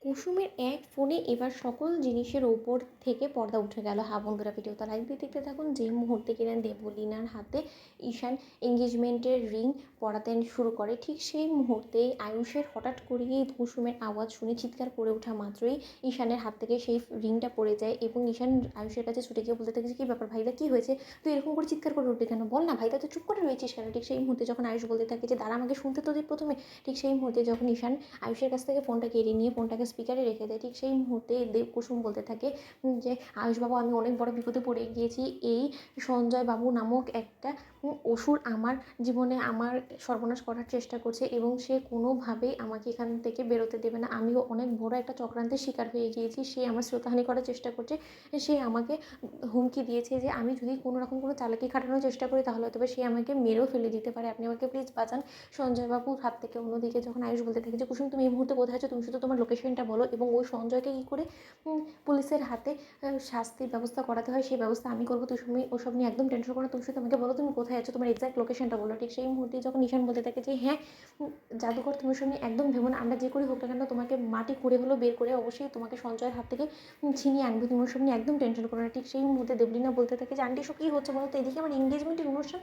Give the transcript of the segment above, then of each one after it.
কুসুমের এক ফোনে এবার সকল জিনিসের ওপর থেকে পর্দা উঠে গেল। হ্যাঁ বন্ধুরা, ভিডিওটা লাইক দিয়ে দেখতে থাকুন। যেই মুহূর্তে কিনা দেবলীনার হাতে ঈশান এঙ্গেজমেন্টের রিং পরাতে শুরু করে, ঠিক সেই মুহূর্তেই আয়ুষের হঠাৎ করেই কুসুমের আওয়াজ শুনে চিৎকার করে ওঠা মাত্রই ঈশানের হাত থেকে সেই রিংটা পড়ে যায় এবং ঈশান আয়ুষের কাছে ছুটে গিয়ে বলতে থাকে যে কী ব্যাপার ভাইদা, কী হয়েছে, তুই এরকম করে চিৎকার করে উঠলি কেন, বল না ভাইদা, তুই চুপ করে রয়েছিস কেন। ঠিক সেই মুহূর্তে যখন আয়ুষ বলতে থাকে যে দাঁড়া, আমাকে শুনতে তো দে প্রথমে। ঠিক সেই মুহূর্তে যখন ঈশান আয়ুষের কাছ থেকে ফোনটা কেড়ে নিয়ে ফোনটাকে স্পিকারে রেখে দেয়, ঠিক সেই মুহূর্তে কুসুম বলতে থাকে যে আয়ুষবাবু, আমি অনেক বড় বিপদে পড়ে গিয়েছি। এই সঞ্জয় বাবু নামক একটা অসুর আমার জীবনে আমার সর্বনাশ করার চেষ্টা করছে এবং সে কোনোভাবেই আমাকে এখান থেকে বেরোতে দেবে না। আমিও অনেক বড় একটা চক্রান্তের শিকার হয়ে গিয়েছি। সে আমার শ্রোতাহানি করার চেষ্টা করছে। সে আমাকে হুমকি দিয়েছে যে আমি যদি কোনো রকম কোনো চালাকি খাটানোর চেষ্টা করি তাহলে হয়তো সে আমাকে মেরেও ফেলে দিতে পারে। আপনি আমাকে প্লিজ বাঁচান সঞ্জয়বাবুর হাত থেকে। অন্যদিকে যখন আয়ুষ বলতে থাকে যে কুসুম, তুমি এই মুহূর্তে কোথায় আছো, তুমি শুধু তোমার লোকেশনটা বলো এবং ওই সঞ্জয়কে কী করে পুলিশের হাতে শাস্তির ব্যবস্থা করাতে হয় সেই ব্যবস্থা আমি করবো। তুমি ওসব নিয়ে একদম টেনশন করো না, তুমি শুধু আমাকে বলো তুমি কোথায় আছো, তোমার এক্সাক্ট লোকেশনটা বলো। ঠিক সেই মুহূর্তে যখন ঈশান বলতে থাকে যে হ্যাঁ জাদুকর, তুমি ওসব নিয়ে একদম ভেবো না, আমরা যে করে হোক না কেন তোমাকে মাটি খুঁড়ে হলেও বের করে অবশ্যই তোমাকে সঞ্জয়ের হাত থেকে ছিনিয়ে আনবো, তুমি ওসব নিয়ে একদম টেনশন করো না। ঠিক সেই মুহূর্তে দেবলীনা বলতে থাকে যে আন্টি, সব কী হচ্ছে বলো তো, এদিকে আমার এঙ্গেজমেন্টের অনুষ্ঠান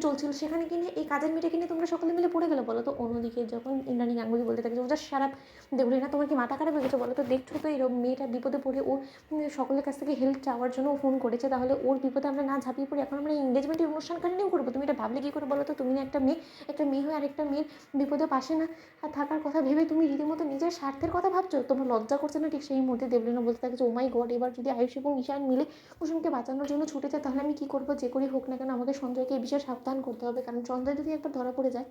চলছিল, সেখানে কিনে এই কাজের মেয়েটা কিনে তোমরা সকলে মিলে পড়ে গেলো বলো তো। অন্যদিকে যখন ইন্দ্রাণী গাঙ্গুলি বলতে থাকে যে ওটা সারাপ, দেবলীনা তোমার কি মাথা খারাপ হয়ে গেছে বলো তো, দেখছো তো এরকম মেয়েটা বিপদে পড়ে ও সকলের কাছ থেকে হেল্প চাওয়ার জন্য ফোন করেছে, তাহলে ওর বিপদে আমরা না ঝাঁপিয়ে পড়ি, এখন আমরা এঙ্গেজমেন্টের অনুষ্ঠান কন্টিনিউ করবো। তুমি এটা ভাবলে কী করে বলো তো, তুমি না একটা মেয়ে হয়ে আরেকটা মেয়ের বিপদে পাশে না থাকার কথা ভেবে তুমি রীতিমতো নিজের স্বার্থের কথা ভাবছো, তোমার লজ্জা করছে না। ঠিক সেই মুহূর্তে দেবলীনা বলতে থাকে যে ও মাই গড, এবার যদি আয়ুষ এবং ঈশান মিলে কুসুমকে বাঁচানোর জন্য ছুটে যায় তাহলে আমি কী করবো। যে করেই হোক না কেন আমাকে সঞ্জয়কে এই বিষয়ে সাবধান করতে হবে, কারণ সঞ্জয় যদি একবার ধরা পড়ে যায়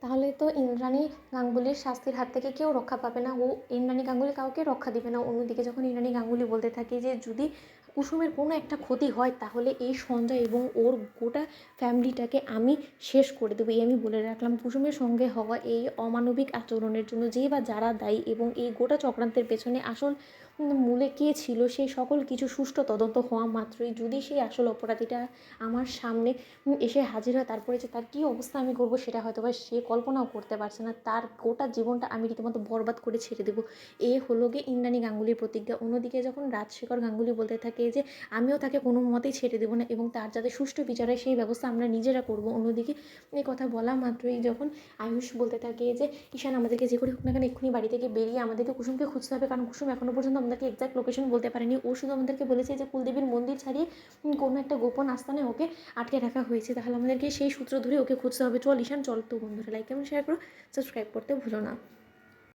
তাহলে তো ইন্দ্রাণী গাঙ্গুলির শাস্তির হাত থেকে কেউ রক্ষা পাবে না, ও ইন্দ্রাণী গাঙ্গুলি কাউকে রক্ষা দিবে না। অন্যদিকে যখন ইন্দ্রাণী গাঙ্গুলি বলতে থাকে যে যদি কুসুমের কোনো একটা ক্ষতি হয় তাহলে এই সঞ্জয় এবং ওর গোটা ফ্যামিলিটাকে আমি শেষ করে দেবো। এই আমি বলে রাখলাম, কুসুমের সঙ্গে হওয়া এই অমানবিক আচরণের জন্য যে বা যারা দায়ী এবং এই গোটা চক্রান্তের পেছনে আসল মূলে কে ছিল সেই সকল কিছু সুষ্ঠু তদন্ত হওয়া মাত্রই যদি সেই আসল অপরাধীটা আমার সামনে এসে হাজির হয়, তারপরে যে তার কী অবস্থা আমি করবো সেটা হয়তো বা সে কল্পনাও করতে পারছে না। তার গোটা জীবনটা আমি রীতিমতো বরবাদ করে ছেড়ে দেবো। এ হলো গিয়ে ইন্দ্রাণী গাঙ্গুলির প্রতিজ্ঞা। অন্যদিকে যখন রাজশেখর গাঙ্গুলি বলতে থাকে যে আমিও তাকে কোনো মতেই ছেড়ে দেবো না এবং তার যাতে সুষ্ঠু বিচার হয় সেই ব্যবস্থা আমরা নিজেরা করবো। অন্যদিকে এই কথা বলা মাত্রই যখন আয়ুষ বলতে থাকে যে ঈশান, আমাদেরকে যে করে হোক না কেন এক্ষুনি বাড়ি থেকে বেরিয়ে আমাদেরকে কুসুমকে খুঁজতে হবে, কারণ কুসুম এখনও পর্যন্ত আমাদেরকে এক্সাক্ট লোকেশন বলতে পারেনি। ও শুধু আমাদেরকে বলেছে যে কুলদেবীর মন্দির ছাড়িয়ে কোনো একটা গোপন আস্থানে ওকে আটকে রাখা হয়েছে, তাহলে আমাদেরকে সেই সূত্র ধরে ওকে খুঁজতে হবে। চল ঈশান চল। তো বন্ধুরা লাইক এবং শেয়ার করো, সাবস্ক্রাইব করতে ভুলো না।